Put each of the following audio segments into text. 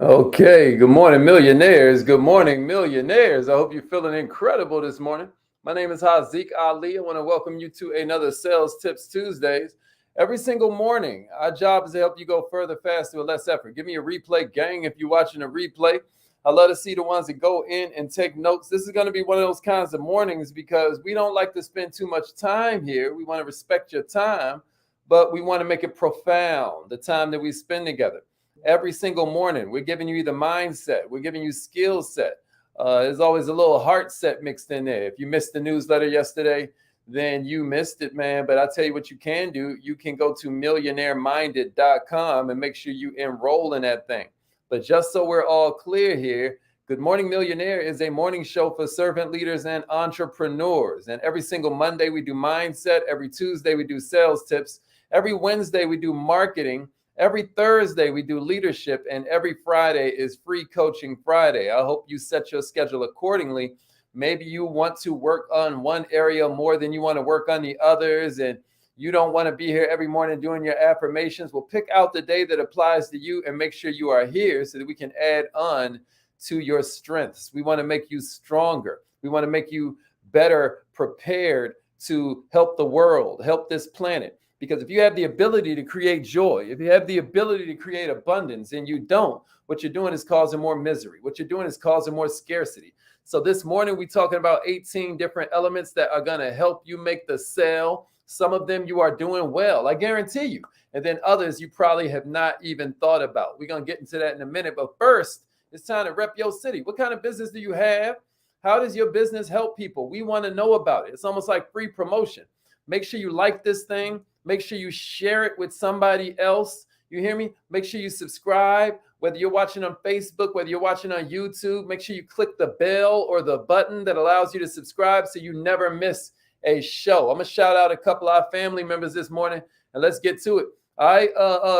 Okay, good morning, millionaires. Good morning, millionaires. I hope you're feeling incredible this morning. My name is Haziq Ali. I want to welcome you to another Sales Tips Tuesdays. Every single morning, our job is to help you go further, faster, with less effort. Give me a replay, gang, if you're watching a replay. I love to see the ones that go in and take notes. This is going to be one of those kinds of mornings because we don't like to spend too much time here. We want to respect your time, but we want to make it profound, the time that we spend together every single morning. We're giving you either mindset, we're giving you skill set. There's always a little heart set mixed in there. If you missed the newsletter yesterday, then you missed it, man. But I'll tell you what you can do. You can go to millionaireminded.com and make sure you enroll in that thing. But just so we're all clear here, Good Morning Millionaire is a morning show for servant leaders and entrepreneurs. And every single Monday, we do mindset. Every Tuesday, we do sales tips. Every Wednesday, we do marketing. Every Thursday, we do leadership, and every Friday is Free Coaching Friday. I hope you set your schedule accordingly. Maybe you want to work on one area more than you want to work on the others, and you don't want to be here every morning doing your affirmations. Well, pick out the day that applies to you and make sure you are here so that we can add on to your strengths. We want to make you stronger. We want to make you better prepared to help the world, help this planet. Because if you have the ability to create joy, if you have the ability to create abundance and you don't, what you're doing is causing more misery. What you're doing is causing more scarcity. So this morning, we're talking about 18 different elements that are going to help you make the sale. Some of them you are doing well, I guarantee you. And then others you probably have not even thought about. We're going to get into that in a minute. But first, it's time to rep your city. What kind of business do you have? How does your business help people? We want to know about it. It's almost like free promotion. Make sure you like this thing. Make sure you share it with somebody else. You hear me? Make sure you subscribe, whether you're watching on Facebook, whether you're watching on YouTube. Make sure you click the bell or the button that allows you to subscribe so you never miss a show. I'm going to shout out a couple of our family members this morning, and let's get to it. All right.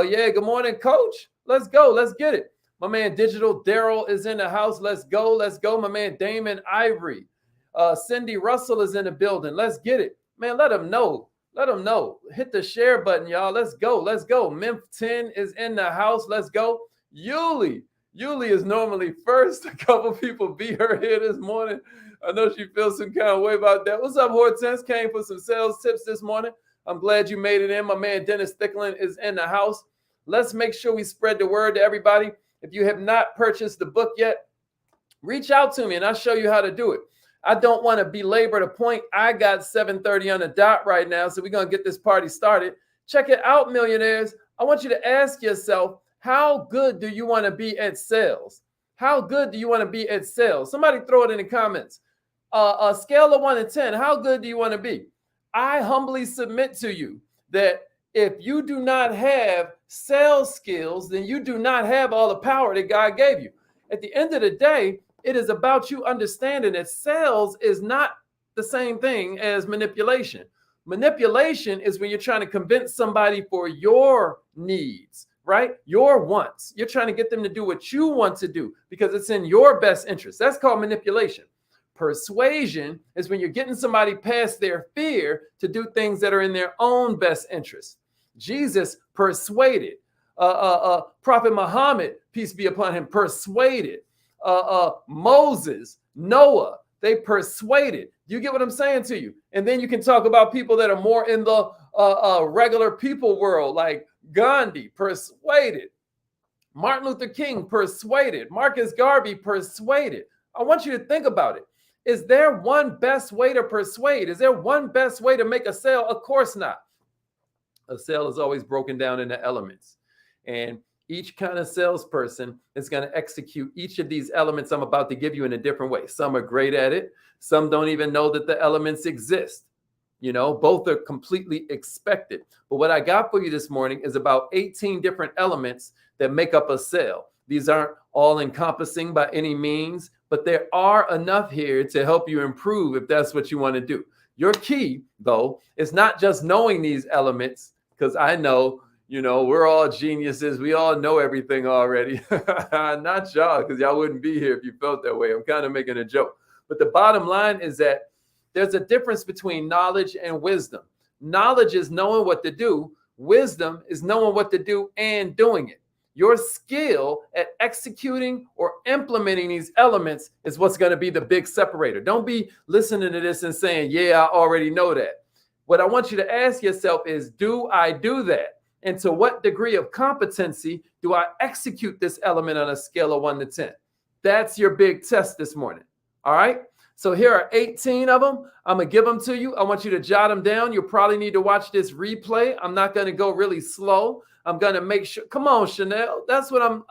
Yeah, good morning, Coach. Let's go. Let's get it. My man Digital Daryl is in the house. Let's go. Let's go. My man Damon Ivory. Cindy Russell is in the building. Let's get it. Man, let them know. Let them know. Hit the share button, y'all. Let's go. Let's go. Memph 10 is in the house. Let's go. Yuli. Yuli is normally first. A couple people beat her here this morning. I know she feels some kind of way about that. What's up, Hortense? Came for some sales tips this morning. I'm glad you made it in. My man Dennis Thicklin is in the house. Let's make sure we spread the word to everybody. If you have not purchased the book yet, reach out to me and I'll show you how to do it. I don't want to belabor the point. I got 7:30 on the dot right now, so we're going to get this party started. Check it out, millionaires. I want you to ask yourself, how good do you want to be at sales? How good do you want to be at sales? Somebody throw it in the comments. A scale of 1 to 10, how good do you want to be? I humbly submit to you that if you do not have sales skills, then you do not have all the power that God gave you. At the end of the day, it is about you understanding that sales is not the same thing as manipulation. Manipulation is when you're trying to convince somebody for your needs, right? Your wants. You're trying to get them to do what you want to do because it's in your best interest. That's called manipulation. Persuasion is when you're getting somebody past their fear to do things that are in their own best interest. Jesus persuaded. Prophet Muhammad, peace be upon him, persuaded. Moses, Noah, they persuaded. You get what I'm saying to you? And then you can talk about people that are more in the regular people world, like Gandhi, persuaded. Martin Luther King, persuaded. Marcus Garvey, persuaded. I want you to think about it. Is there one best way to persuade? Is there one best way to make a sale? Of course not. A sale is always broken down into elements. And each kind of salesperson is going to execute each of these elements I'm about to give you in a different way. Some are great at it. Some don't even know that the elements exist. You know, both are completely expected. But what I got for you this morning is about 18 different elements that make up a sale. These aren't all encompassing by any means, but there are enough here to help you improve if that's what you want to do. Your key, though, is not just knowing these elements, because I know, you know, we're all geniuses. We all know everything already. Not y'all, because y'all wouldn't be here if you felt that way. I'm kind of making a joke. But the bottom line is that there's a difference between knowledge and wisdom. Knowledge is knowing what to do. Wisdom is knowing what to do and doing it. Your skill at executing or implementing these elements is what's going to be the big separator. Don't be listening to this and saying, yeah, I already know that. What I want you to ask yourself is, do I do that? And to what degree of competency do I execute this element on a scale of 1 to 10? That's your big test this morning. All right. So here are 18 of them. I'm going to give them to you. I want you to jot them down. You'll probably need to watch this replay. I'm not going to go really slow. I'm going to make sure. Come on, Chanel. That's what I'm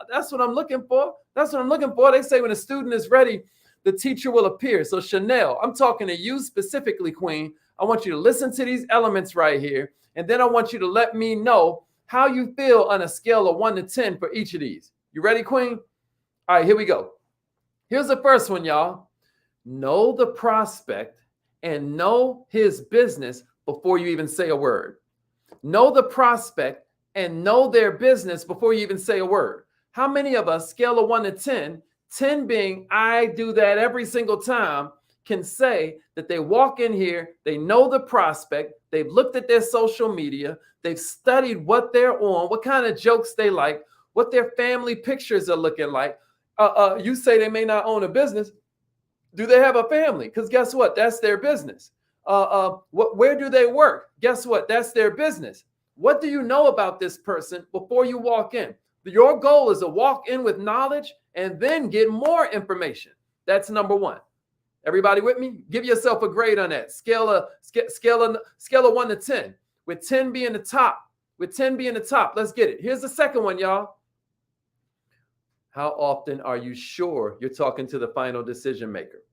looking for. That's what I'm looking for. They say when a student is ready, the teacher will appear. So Chanel, I'm talking to you specifically, Queen. I want you to listen to these elements right here. And then I want you to let me know how you feel on a scale of 1 to 10 for each of these. You ready, Queen? All right, here we go. Here's the first one, y'all. Know the prospect and know his business before you even say a word. Know the prospect and know their business before you even say a word. How many of us, scale of 1 to 10, 10 being I do that every single time, can say that they walk in here, they know the prospect, they've looked at their social media, they've studied what they're on, what kind of jokes they like, what their family pictures are looking like. You say they may not own a business. Do they have a family? Because guess what? That's their business. Where do they work? Guess what? That's their business. What do you know about this person before you walk in? Your goal is to walk in with knowledge and then get more information. That's number one. Everybody with me? Give yourself a grade on that. Scale of 1 to 10, with 10 being the top. With 10 being the top. Let's get it. Here's the second one, y'all. How often are you sure you're talking to the final decision maker?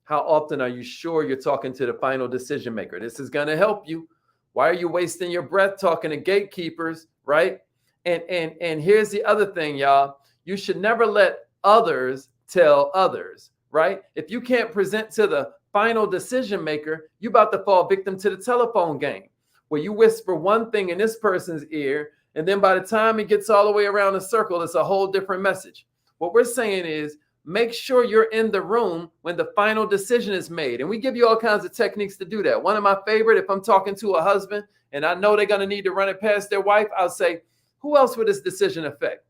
How often are you sure you're talking to the final decision maker? This is going to help you. Why are you wasting your breath talking to gatekeepers, right? And here's the other thing, y'all. You should never let others tell others, right? If you can't present to the final decision maker, you're about to fall victim to the telephone game, where you whisper one thing in this person's ear, and then by the time it gets all the way around the circle, it's a whole different message. What we're saying is, make sure you're in the room when the final decision is made. And we give you all kinds of techniques to do that. One of my favorite, if I'm talking to a husband and I know they're going to need to run it past their wife, I'll say, who else would this decision affect?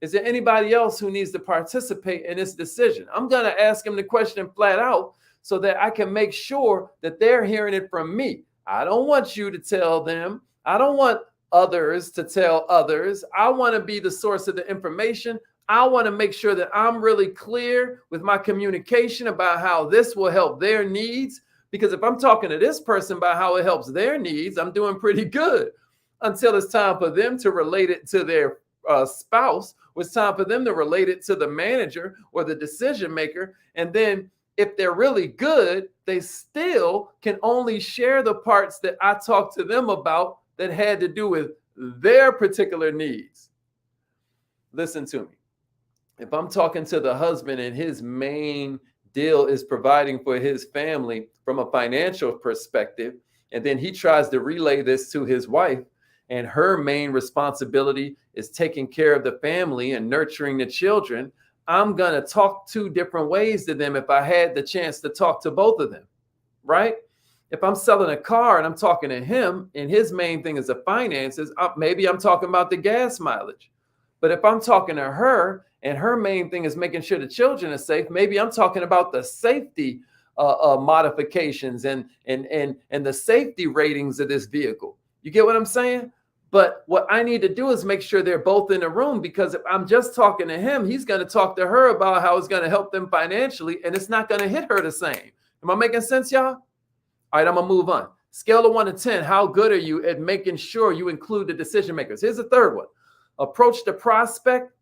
Is there anybody else who needs to participate in this decision? I'm going to ask them the question flat out so that I can make sure that they're hearing it from me. I don't want you to tell them. I don't want others to tell others. I want to be the source of the information. I want to make sure that I'm really clear with my communication about how this will help their needs. Because if I'm talking to this person about how it helps their needs, I'm doing pretty good until it's time for them to relate it to their spouse. It's time for them to relate it to the manager or the decision maker. And then if they're really good, they still can only share the parts that I talked to them about that had to do with their particular needs. Listen to me. If I'm talking to the husband and his main deal is providing for his family from a financial perspective, and then he tries to relay this to his wife, and her main responsibility is taking care of the family and nurturing the children, I'm going to talk two different ways to them if I had the chance to talk to both of them, right? If I'm selling a car and I'm talking to him and his main thing is the finances, maybe I'm talking about the gas mileage. But if I'm talking to her and her main thing is making sure the children are safe, maybe I'm talking about the safety modifications and the safety ratings of this vehicle. You get what I'm saying? But what I need to do is make sure they're both in the room, because if I'm just talking to him, he's going to talk to her about how it's going to help them financially, and it's not going to hit her the same. Am I making sense, y'all? All right, I'm going to move on. Scale of 1 to 10, how good are you at making sure you include the decision makers? Here's the third one. Approach the prospect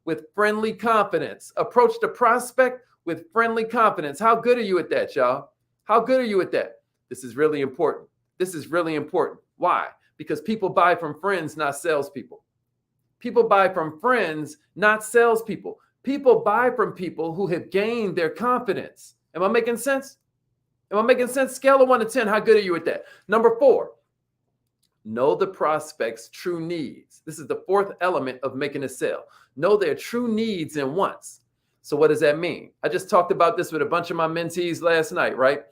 with friendly confidence. Approach the prospect with friendly confidence. How good are you at that, y'all? How good are you at that? This is really important. This is really important. Why? Because people buy from friends, not salespeople. People buy from friends, not salespeople. People buy from people who have gained their confidence. Am I making sense? Am I making sense? Scale of 1 to 10, how good are you at that? Number 4, know the prospect's true needs. This is the fourth element of making a sale. Know their true needs and wants. So what does that mean? I just talked about this with a bunch of my mentees last night, right?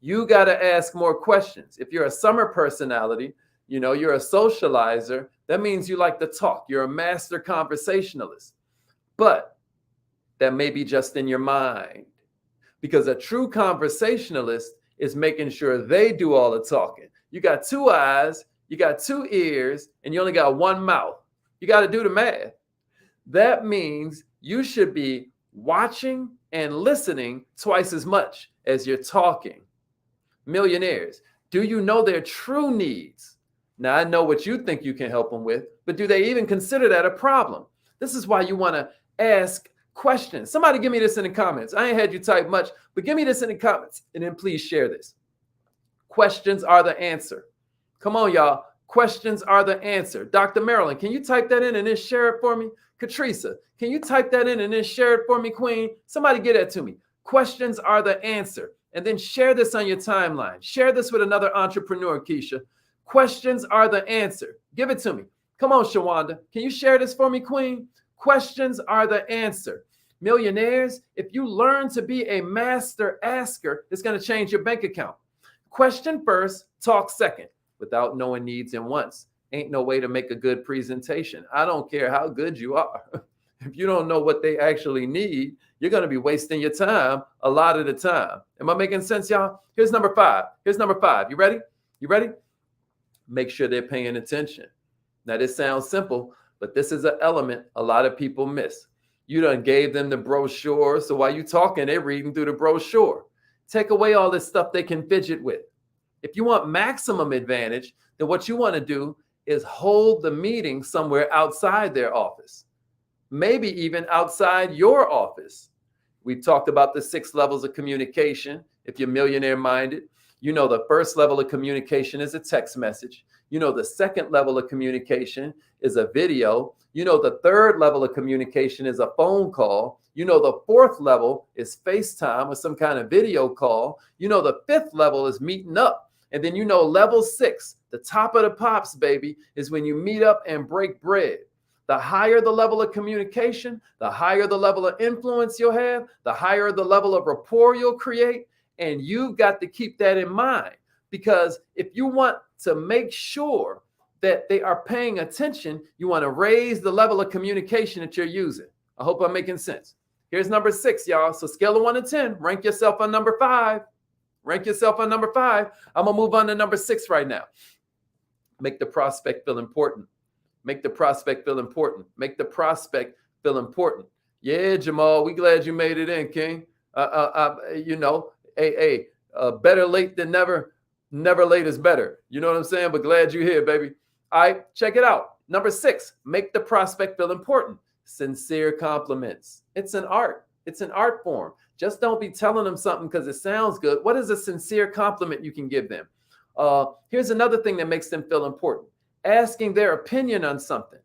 You got to ask more questions. If you're a summer personality, You know, you're a socializer. That means you like to talk. You're a master conversationalist. But that may be just in your mind, because a true conversationalist is making sure they do all the talking. You got two eyes, you got two ears, and you only got one mouth. You got to do the math. That means you should be watching and listening twice as much as you're talking. Millionaires, do you know their true needs? Now, I know what you think you can help them with, but do they even consider that a problem? This is why you want to ask questions. Somebody give me this in the comments. I ain't had you type much, but give me this in the comments, and then please share this. Questions are the answer. Come on, y'all. Questions are the answer. Dr. Marilyn, can you type that in and then share it for me? Katrisa, can you type that in and then share it for me, Queen? Somebody get that to me. Questions are the answer. And then share this on your timeline. Share this with another entrepreneur, Keisha. Questions are the answer. Give it to me. Come on, Shawanda. Can you share this for me, Queen? Questions are the answer. Millionaires, if you learn to be a master asker, it's going to change your bank account. Question first, talk second. Without knowing needs and wants, ain't no way to make a good presentation. I don't care how good you are. If you don't know what they actually need, you're going to be wasting your time a lot of the time. Am I making sense, y'all? Here's number 5. Here's number 5. You ready? You ready? Make sure they're paying attention. Now, this sounds simple, but this is an element a lot of people miss. You done gave them the brochure, so while you talking, they're reading through the brochure. Take away all this stuff they can fidget with. If you want maximum advantage, then what you want to do is hold the meeting somewhere outside their office, maybe even outside your office. We talked about the 6 levels of communication. If you're millionaire minded, you know the first level of communication is a text message. You know the second level of communication is a video. You know the third level of communication is a phone call. You know the fourth level is FaceTime or some kind of video call. You know the fifth level is meeting up. And then you know level 6, the top of the pops, baby, is when you meet up and break bread. The higher the level of communication, the higher the level of influence you'll have, the higher the level of rapport you'll create. And you've got to keep that in mind, because if you want to make sure that they are paying attention, you want to raise the level of communication that you're using. I hope I'm making sense. Here's number 6, y'all. So scale of 1 to 10, rank yourself on number 5. Rank yourself on number 5. I'm going to move on to number 6 right now. Make the prospect feel important. Make the prospect feel important. Make the prospect feel important. Yeah, Jamal, we glad you made it in, King. You know, better late than never. Never late is better. You know what I'm saying? But glad you're here, baby. All right, check it out. Number 6, make the prospect feel important. Sincere compliments. It's an art. It's an art form. Just don't be telling them something because it sounds good. What is a sincere compliment you can give them? Here's another thing that makes them feel important. Asking their opinion on something.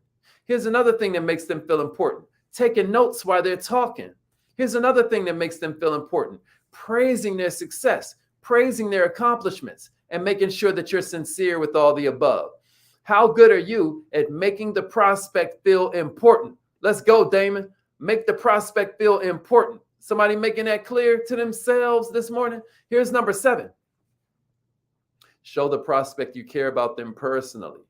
Here's another thing that makes them feel important. Taking notes while they're talking. Here's another thing that makes them feel important. Praising their success, praising their accomplishments, and making sure that you're sincere with all the above. How good are you at making the prospect feel important? Let's go, Damon. Make the prospect feel important. Somebody making that clear to themselves this morning? Here's number 7. Show the prospect you care about them personally.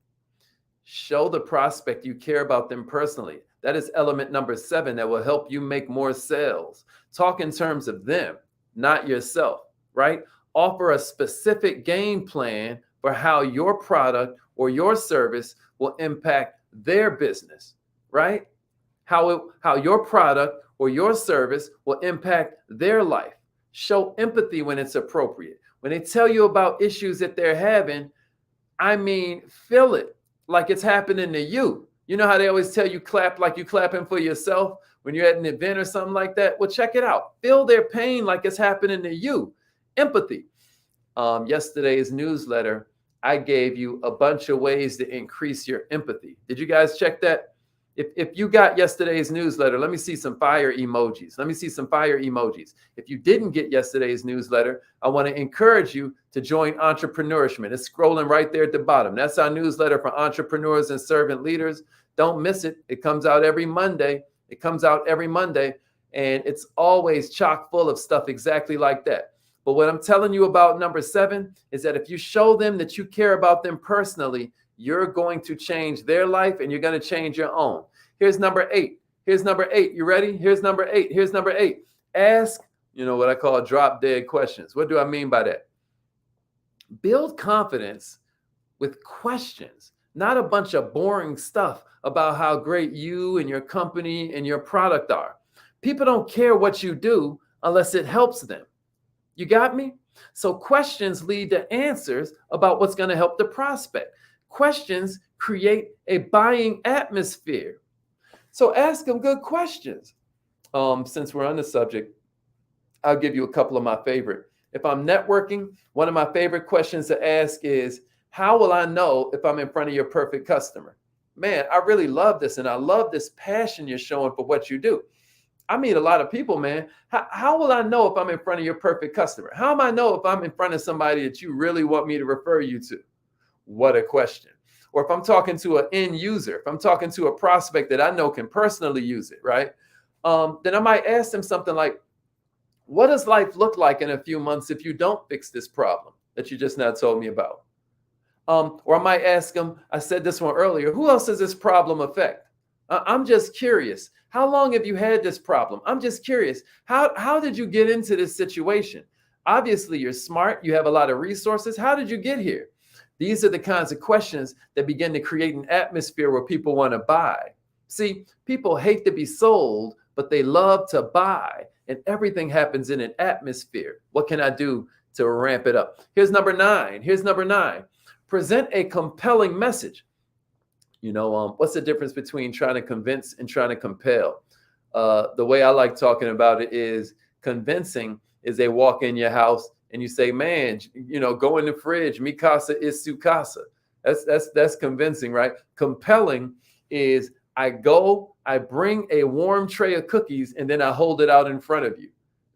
Show the prospect you care about them personally. That is element number 7 that will help you make more sales. Talk in terms of them, not yourself, right? Offer a specific game plan for how your product or your service will impact their business, right? How your product or your service will impact their life. Show empathy when it's appropriate. When they tell you about issues that they're having, I mean, feel it like it's happening to you. You know how they always tell you clap like you clapping for yourself when you're at an event or something like that? Well, check it out. Feel their pain like it's happening to you. Empathy. Yesterday's newsletter, I gave you a bunch of ways to increase your empathy. Did you guys check that? If you got yesterday's newsletter, let me see some fire emojis. Let me see some fire emojis. If you didn't get yesterday's newsletter, I want to encourage you to join Entrepreneurishment. It's scrolling right there at the bottom. That's our newsletter for entrepreneurs and servant leaders. Don't miss it. It comes out every Monday. It comes out every Monday, and it's always chock full of stuff exactly like that. But what I'm telling you about number 7 is that if you show them that you care about them personally, you're going to change their life and you're going to change your own. Here's number 8. Here's number 8. You ready? Here's number 8. Here's number 8. Ask, what I call drop dead questions. What do I mean by that? Build confidence with questions, not a bunch of boring stuff about how great you and your company and your product are. People don't care what you do unless it helps them. You got me? So questions lead to answers about what's going to help the prospect. Questions create a buying atmosphere. So ask them good questions. Since we're on the subject, I'll give you a couple of my favorite. If I'm networking, one of my favorite questions to ask is, how will I know if I'm in front of your perfect customer? Man, I really love this, and I love this passion you're showing for what you do. I meet a lot of people, man. How will I know if I'm in front of your perfect customer? How am I know if I'm in front of somebody that you really want me to refer you to? What a question. Or if I'm talking to an end user, if I'm talking to a prospect that I know can personally use it, right? Then I might ask them something like, what does life look like in a few months if you don't fix this problem that you just now told me about? Or I might ask them, I said this one earlier, who else does this problem affect? I'm just curious. How long have you had this problem? I'm just curious. How did you get into this situation? Obviously, you're smart. You have a lot of resources. How did you get here? These are the kinds of questions that begin to create an atmosphere where people want to buy. See, people hate to be sold, but they love to buy. And everything happens in an atmosphere. What can I do to ramp it up? Here's number 9. Here's number 9. Present a compelling message. What's the difference between trying to convince and trying to compel? The way I like talking about it is convincing is they walk in your house and you say, man, go in the fridge. Mi casa is su casa. That's convincing, right? Compelling is I bring a warm tray of cookies and then I hold it out in front of you.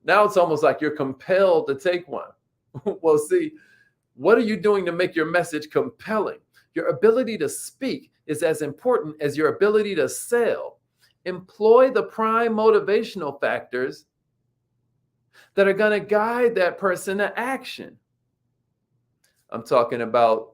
Now it's almost like you're compelled to take one. Well, see, what are you doing to make your message compelling? Your ability to speak is as important as your ability to sell. Employ the prime motivational factors that are going to guide that person to action. I'm talking about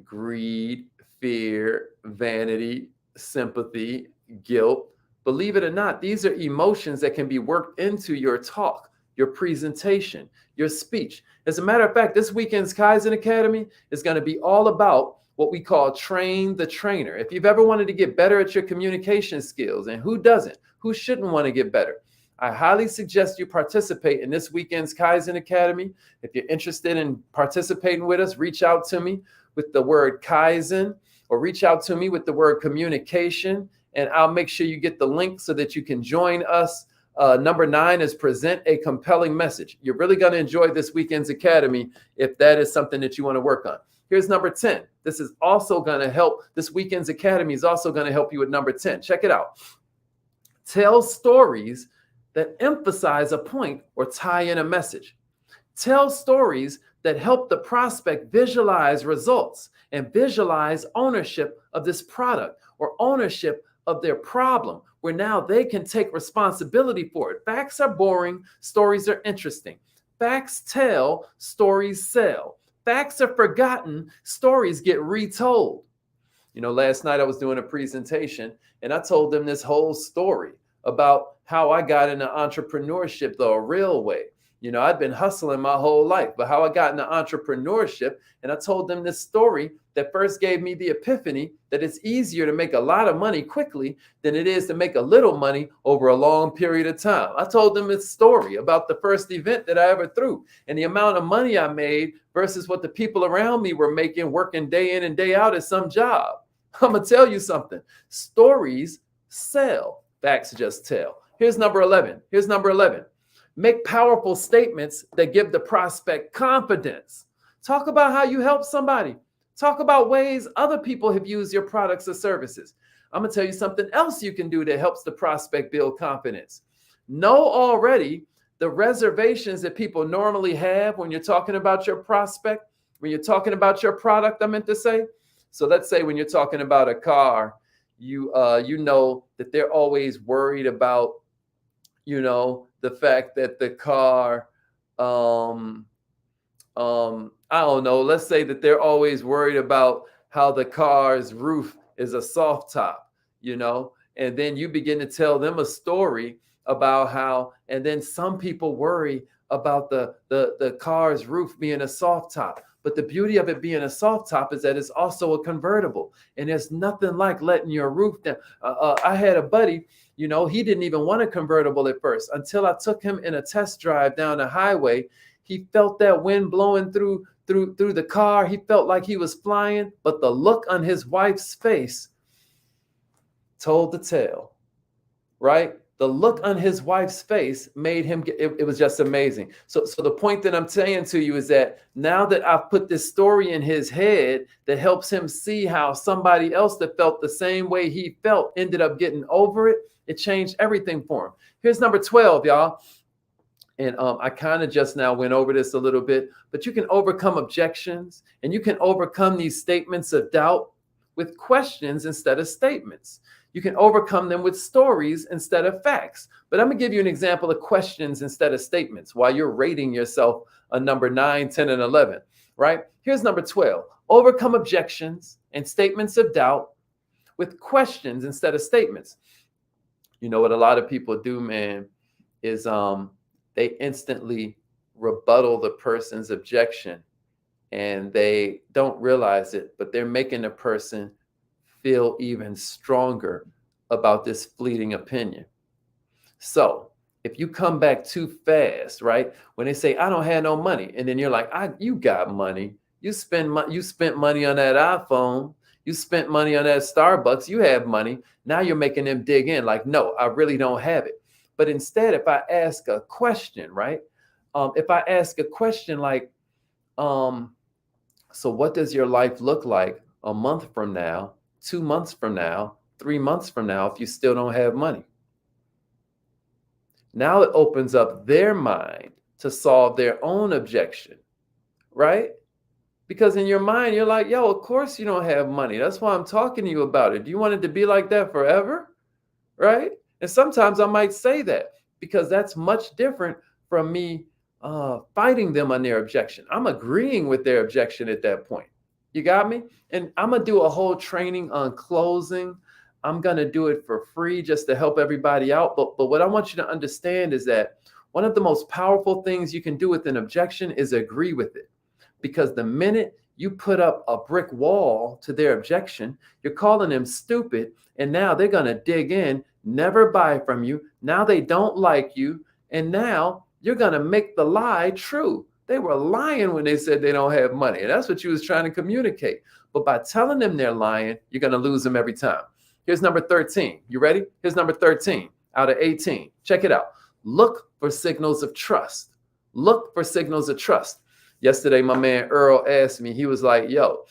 greed, fear, vanity, sympathy, guilt. Believe it or not, these are emotions that can be worked into your talk, your presentation, your speech. As a matter of fact, this weekend's Kaizen Academy is going to be all about what we call train the trainer. If you've ever wanted to get better at your communication skills, and who doesn't, who shouldn't want to get better? I highly suggest you participate in this weekend's Kaizen Academy. If you're interested in participating with us, reach out to me with the word Kaizen or reach out to me with the word communication, and I'll make sure you get the link so that you can join us. Number 9 is present a compelling message. You're really going to enjoy this weekend's academy if that is something that you want to work on. Here's number 10. This is also going to help. This weekend's academy is also going to help you with number 10. Check it out. Tell stories that emphasize a point or tie in a message. Tell stories that help the prospect visualize results and visualize ownership of this product or ownership of their problem, where now they can take responsibility for it. Facts are boring, stories are interesting. Facts tell, stories sell. Facts are forgotten, stories get retold. Last night I was doing a presentation and I told them this whole story about how I got into entrepreneurship the real way. I'd been hustling my whole life, but how I got into entrepreneurship. And I told them this story that first gave me the epiphany that it's easier to make a lot of money quickly than it is to make a little money over a long period of time. I told them this story about the first event that I ever threw and the amount of money I made versus what the people around me were making working day in and day out at some job. I'm going to tell you something. Stories sell. Facts just tell. Here's number 11. Here's number 11. Make powerful statements that give the prospect confidence. Talk about how you help somebody. Talk about ways other people have used your products or services. I'm going to tell you something else you can do that helps the prospect build confidence. Know already the reservations that people normally have when you're talking about your prospect, when you're talking about your product, I meant to say. So let's say when you're talking about a car, you know that they're always worried about, the fact that the car, I don't know, let's say that they're always worried about how the car's roof is a soft top, and then you begin to tell them a story about how, and then some people worry about the car's roof being a soft top. But the beauty of it being a soft top is that it's also a convertible. And there's nothing like letting your roof down. I had a buddy, he didn't even want a convertible at first until I took him in a test drive down the highway. He felt that wind blowing through the car. He felt like he was flying, but the look on his wife's face told the tale, right? The look on his wife's face made him, it was just amazing. So the point that I'm saying to you is that now that I've put this story in his head that helps him see how somebody else that felt the same way he felt ended up getting over it, it changed everything for him. Here's number 12, y'all. And I kind of just now went over this a little bit, but you can overcome objections and you can overcome these statements of doubt with questions instead of statements. You can overcome them with stories instead of facts. But I'm going to give you an example of questions instead of statements while you're rating yourself on number 9, 10, and 11, right? Here's number 12. Overcome objections and statements of doubt with questions instead of statements. You know what a lot of people do, man, is they instantly rebuttal the person's objection and they don't realize it, but they're making the person feel even stronger about this fleeting opinion. So if you come back too fast, right? When they say, I don't have no money. And then you're like, you got money. You spent money on that iPhone. You spent money on that Starbucks. You have money. Now you're making them dig in like, no, I really don't have it. But instead, if I ask a question, right? If I ask a question like, so what does your life look like a month from now, 2 months from now, 3 months from now, if you still don't have money? Now it opens up their mind to solve their own objection, right? Because in your mind, you're like, yo, of course you don't have money. That's why I'm talking to you about it. Do you want it to be like that forever? Right? And sometimes I might say that because that's much different from me fighting them on their objection. I'm agreeing with their objection at that point. You got me? And I'm going to do a whole training on closing. I'm going to do it for free just to help everybody out. But what I want you to understand is that one of the most powerful things you can do with an objection is agree with it. Because the minute you put up a brick wall to their objection, you're calling them stupid. And now they're going to dig in, never buy from you. Now they don't like you. And now you're going to make the lie true. They were lying when they said they don't have money. And that's what you was trying to communicate. But by telling them they're lying, you're going to lose them every time. Here's number 13. You ready? Here's number 13 out of 18. Check it out. Look for signals of trust. Look for signals of trust. Yesterday, my man Earl asked me, he was like, yo,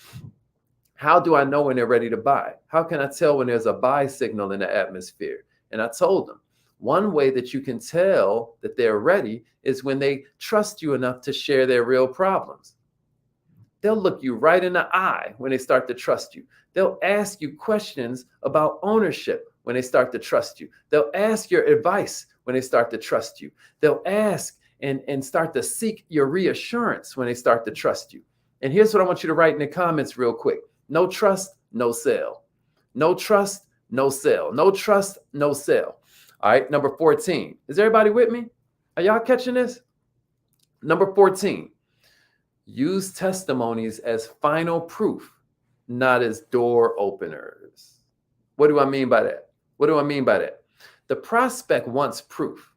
how do I know when they're ready to buy? How can I tell when there's a buy signal in the atmosphere? And I told him, one way that you can tell that they're ready is when they trust you enough to share their real problems. They'll look you right in the eye when they start to trust you. They'll ask you questions about ownership when they start to trust you. They'll ask your advice when they start to trust you. They'll ask and start to seek your reassurance when they start to trust you. And here's what I want you to write in the comments real quick. No trust, no sale. No trust, no sale. No trust, no sale. All right, number 14. Is everybody with me? Are y'all catching this? Number 14. Use testimonies as final proof, not as door openers. What do I mean by that? What do I mean by that? The prospect wants proof.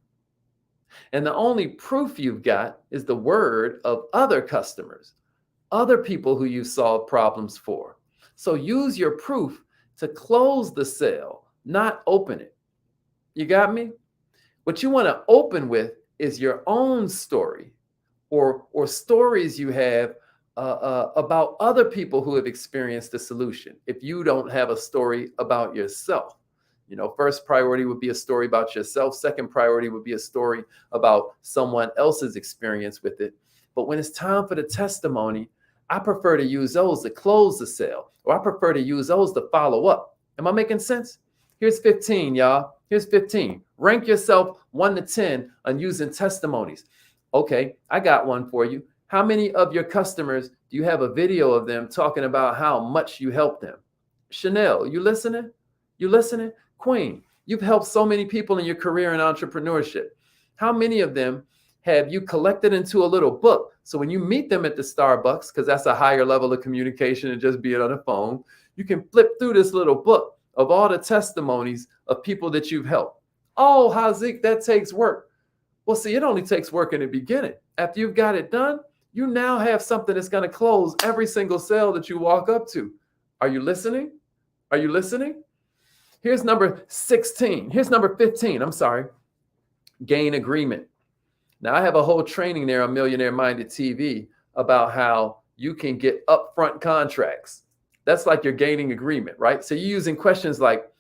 And the only proof you've got is the word of other customers, other people who you solve problems for. So use your proof to close the sale, not open it. You got me? What you want to open with is your own story or stories you have about other people who have experienced the solution. If you don't have a story about yourself, first priority would be a story about yourself. Second priority would be a story about someone else's experience with it. But when it's time for the testimony, I prefer to use those to close the sale, or I prefer to use those to follow up. Am I making sense? Here's 15, y'all. Here's 15. Rank yourself 1 to 10 on using testimonies. Okay, I got one for you. How many of your customers do you have a video of them talking about how much you help them? Chanel, you listening? You listening? Queen, you've helped so many people in your career in entrepreneurship. How many of them have you collected into a little book? So when you meet them at the Starbucks, because that's a higher level of communication than just being on the phone, you can flip through this little book of all the testimonies of people that you've helped. Oh, Hazik, that takes work. Well, see, it only takes work in the beginning. After you've got it done, you now have something that's going to close every single sale that you walk up to. Are you listening? Are you listening? Here's number 16. Here's number 15. I'm sorry. Gain agreement. Now, I have a whole training there on Millionaire Minded TV about how you can get upfront contracts. That's like you're gaining agreement, right? So you're using questions like,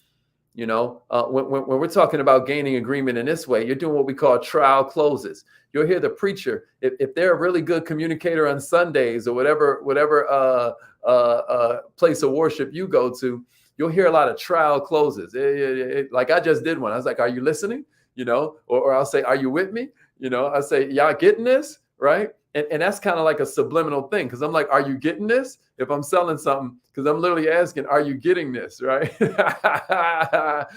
when we're talking about gaining agreement in this way, you're doing what we call trial closes. You'll hear the preacher, if they're a really good communicator on Sundays or whatever place of worship you go to, you'll hear a lot of trial closes. Like I just did one. I was like, are you listening? Or I'll say, are you with me? I say, y'all getting this, right? And that's kind of like a subliminal thing, because I'm like, are you getting this? If I'm selling something, because I'm literally asking, are you getting this, right? but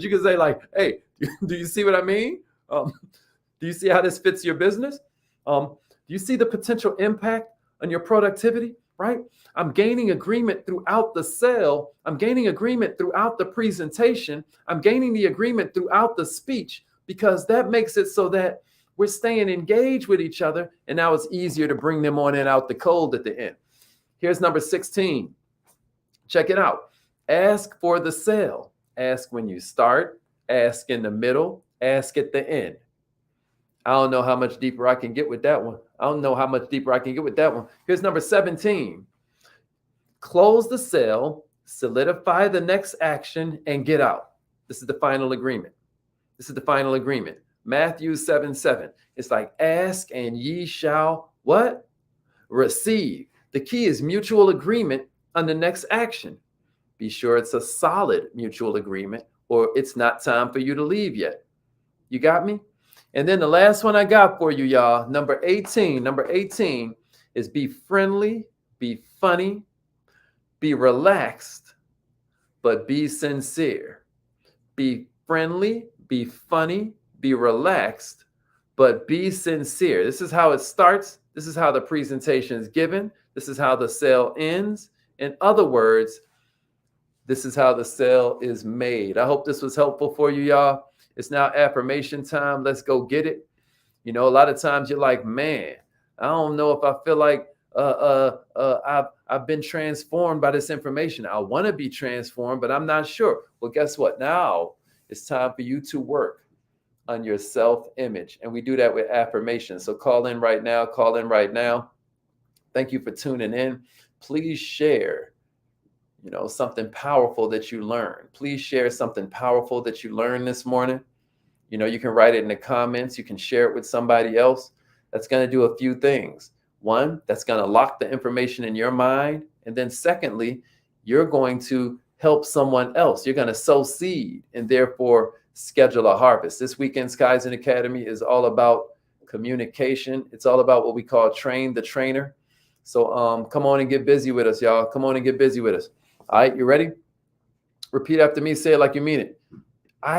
you can say like, hey, do you see what I mean? Do you see how this fits your business? Do you see the potential impact on your productivity, right? I'm gaining agreement throughout the sale. I'm gaining agreement throughout the presentation. I'm gaining the agreement throughout the speech, because that makes it so that we're staying engaged with each other. And now it's easier to bring them on and out the cold at the end. Here's number 16. Check it out. Ask for the sale. Ask when you start. Ask in the middle. Ask at the end. I don't know how much deeper I can get with that one. Here's number 17. Close the sale, solidify the next action, and get out. This is the final agreement. Matthew 7:7. It's like, ask and ye shall what? Receive. The key is mutual agreement on the next action. Be sure it's a solid mutual agreement, or it's not time for you to leave yet. You got me? And then the last one I got for you, y'all, number 18 is be friendly, be funny, be relaxed, but be sincere. Be friendly, be funny, be relaxed, but be sincere. This is how it starts. This is how the presentation is given. This is how the sale ends. In other words, this is how the sale is made. I hope this was helpful for you, y'all. It's now affirmation time. Let's go get it. A lot of times you're like, man, I don't know if I feel like I've been transformed by this information. I want to be transformed, but I'm not sure. Well, guess what? Now it's time for you to work on your self-image. And we do that with affirmation. So call in right now. Thank you for tuning in. Please share, something powerful that you learned. Please share something powerful that you learned this morning. You can write it in the comments. You can share it with somebody else. That's going to do a few things. One, that's going to lock the information in your mind. And then secondly, you're going to help someone else. You're going to sow seed and therefore schedule a harvest. This weekend's Kaizen Academy is all about communication. It's all about what we call train the trainer. So come on and get busy with us, y'all. Come on and get busy with us. All right, you ready? Repeat after me. Say it like you mean it.